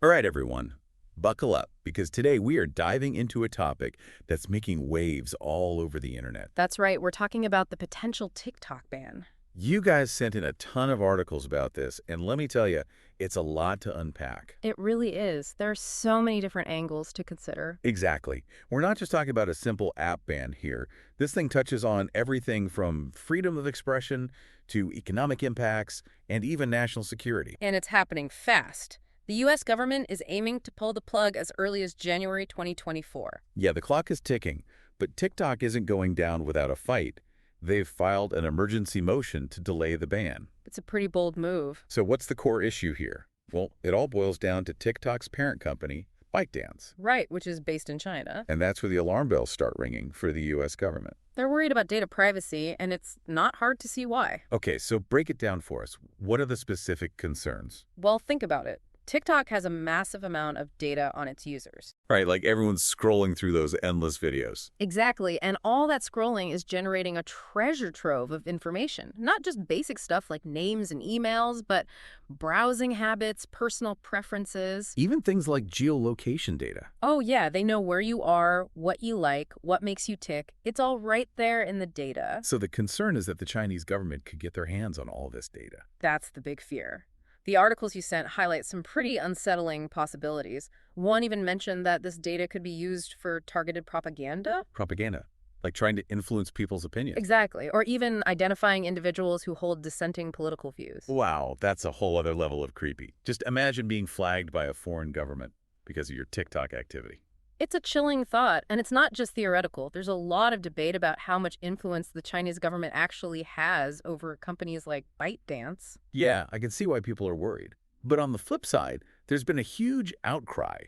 All right, everyone, buckle up because today we are diving into a topic that's making waves all over the internet. That's right, we're talking about the potential TikTok ban. You guys sent in a ton of articles about this, and let me tell you, it's a lot to unpack. It really is. There are so many different angles to consider. Exactly. We're not just talking about a simple app ban here. This thing touches on everything from freedom of expression to economic impacts and even national security. And it's happening fast. The U.S. government is aiming to pull the plug as early as January 2024. Yeah, the clock is ticking, but TikTok isn't going down without a fight. They've filed an emergency motion to delay the ban. It's a pretty bold move. So what's the core issue here? Well, it all boils down to TikTok's parent company, ByteDance. Right, which is based in China. And that's where the alarm bells start ringing for the U.S. government. They're worried about data privacy, and it's not hard to see why. Okay, so break it down for us. What are the specific concerns? Well, think about it. TikTok has a massive amount of data on its users. Right, like everyone's scrolling through those endless videos. Exactly, and all that scrolling is generating a treasure trove of information. Not just basic stuff like names and emails, but browsing habits, personal preferences. Even things like geolocation data. Oh yeah, they know where you are, what you like, what makes you tick. It's all right there in the data. So the concern is that the Chinese government could get their hands on all this data. That's the big fear. The articles you sent highlight some pretty unsettling possibilities. One even mentioned that this data could be used for targeted propaganda. Propaganda, like trying to influence people's opinions. Exactly, or even identifying individuals who hold dissenting political views. Wow, that's a whole other level of creepy. Just imagine being flagged by a foreign government because of your TikTok activity. It's a chilling thought, and it's not just theoretical. There's a lot of debate about how much influence the Chinese government actually has over companies like ByteDance. Yeah, I can see why people are worried. But on the flip side, there's been a huge outcry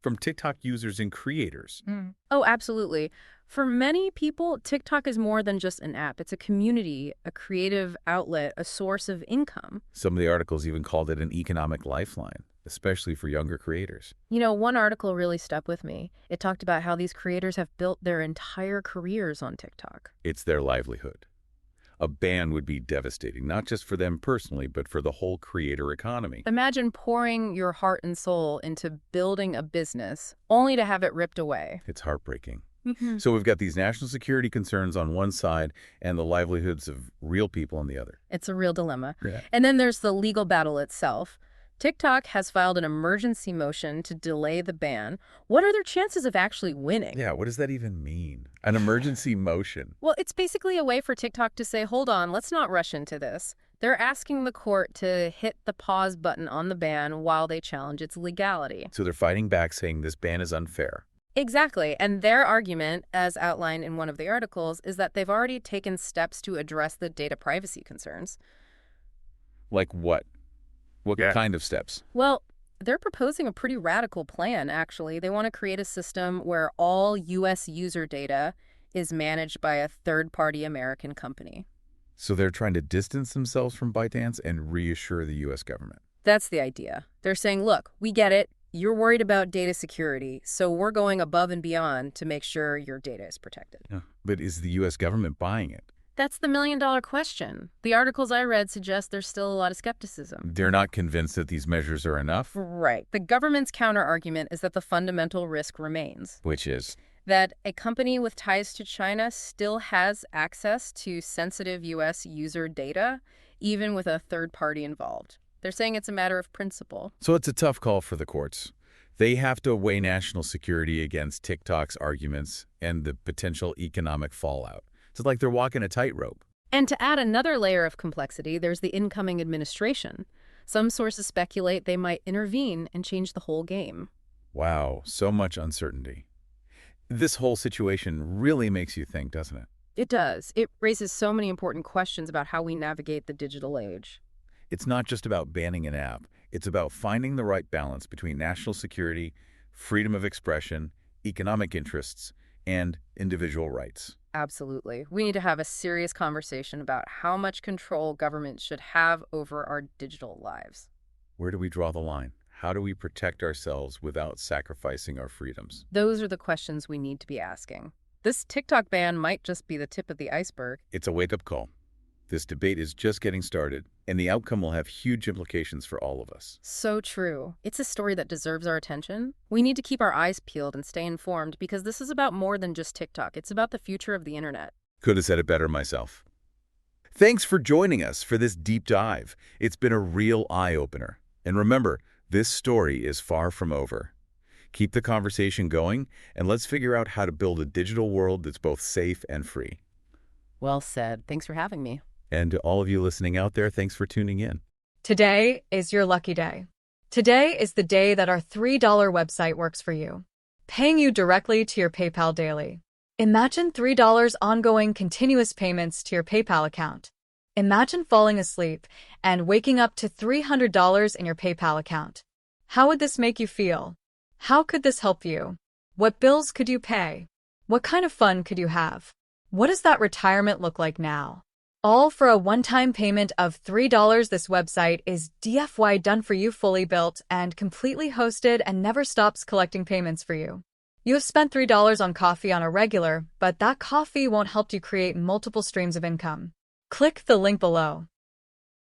from TikTok users and creators. Oh, absolutely. For many people, TikTok is more than just an app. It's a community, a creative outlet, a source of income. Some of the articles even called it an economic lifeline, especially for younger creators. You know, one article really stuck with me. It talked about how these creators have built their entire careers on TikTok. It's their livelihood. A ban would be devastating, not just for them personally, but for the whole creator economy. Imagine pouring your heart and soul into building a business, only to have it ripped away. It's heartbreaking. So we've got these national security concerns on one side and the livelihoods of real people on the other. It's a real dilemma. Yeah. And then there's the legal battle itself. TikTok has filed an emergency motion to delay the ban. What are their chances of actually winning? Yeah, what does that even mean? An emergency motion? Well, it's basically a way for TikTok to say, hold on, let's not rush into this. They're asking the court to hit the pause button on the ban while they challenge its legality. So they're fighting back, saying this ban is unfair. Exactly. And their argument, as outlined in one of the articles, is that they've already taken steps to address the data privacy concerns. Like what? What kind of steps? Well, they're proposing a pretty radical plan, actually. They want to create a system where all U.S. user data is managed by a third-party American company. So they're trying to distance themselves from ByteDance and reassure the U.S. government. That's the idea. They're saying, look, we get it. You're worried about data security, so we're going above and beyond to make sure your data is protected. Yeah. But is the U.S. government buying it? That's the million-dollar question. The articles I read suggest there's still a lot of skepticism. They're not convinced that these measures are enough? Right. The government's counter-argument is that the fundamental risk remains. Which is? That a company with ties to China still has access to sensitive U.S. user data, even with a third party involved. They're saying it's a matter of principle. So it's a tough call for the courts. They have to weigh national security against TikTok's arguments and the potential economic fallout. It's like they're walking a tightrope. And to add another layer of complexity, there's the incoming administration. Some sources speculate they might intervene and change the whole game. Wow, so much uncertainty. This whole situation really makes you think, doesn't it? It does. It raises so many important questions about how we navigate the digital age. It's not just about banning an app. It's about finding the right balance between national security, freedom of expression, economic interests, and individual rights. Absolutely. We need to have a serious conversation about how much control government should have over our digital lives. Where do we draw the line? How do we protect ourselves without sacrificing our freedoms? Those are the questions we need to be asking. This TikTok ban might just be the tip of the iceberg. It's a wake-up call. This debate is just getting started, and the outcome will have huge implications for all of us. So true. It's a story that deserves our attention. We need to keep our eyes peeled and stay informed because this is about more than just TikTok. It's about the future of the internet. Could have said it better myself. Thanks for joining us for this deep dive. It's been a real eye-opener. And remember, this story is far from over. Keep the conversation going, and let's figure out how to build a digital world that's both safe and free. Well said. Thanks for having me. And to all of you listening out there, thanks for tuning in. Today is your lucky day. Today is the day that our $3 website works for you, paying you directly to your PayPal daily. Imagine $3 ongoing continuous payments to your PayPal account. Imagine falling asleep and waking up to $300 in your PayPal account. How would this make you feel? How could this help you? What bills could you pay? What kind of fun could you have? What does that retirement look like now? All for a one-time payment of $3. This website is DFY done for you, fully built and completely hosted, and never stops collecting payments for you. You have spent $3 on coffee on a regular, but that coffee won't help you create multiple streams of income. Click the link below.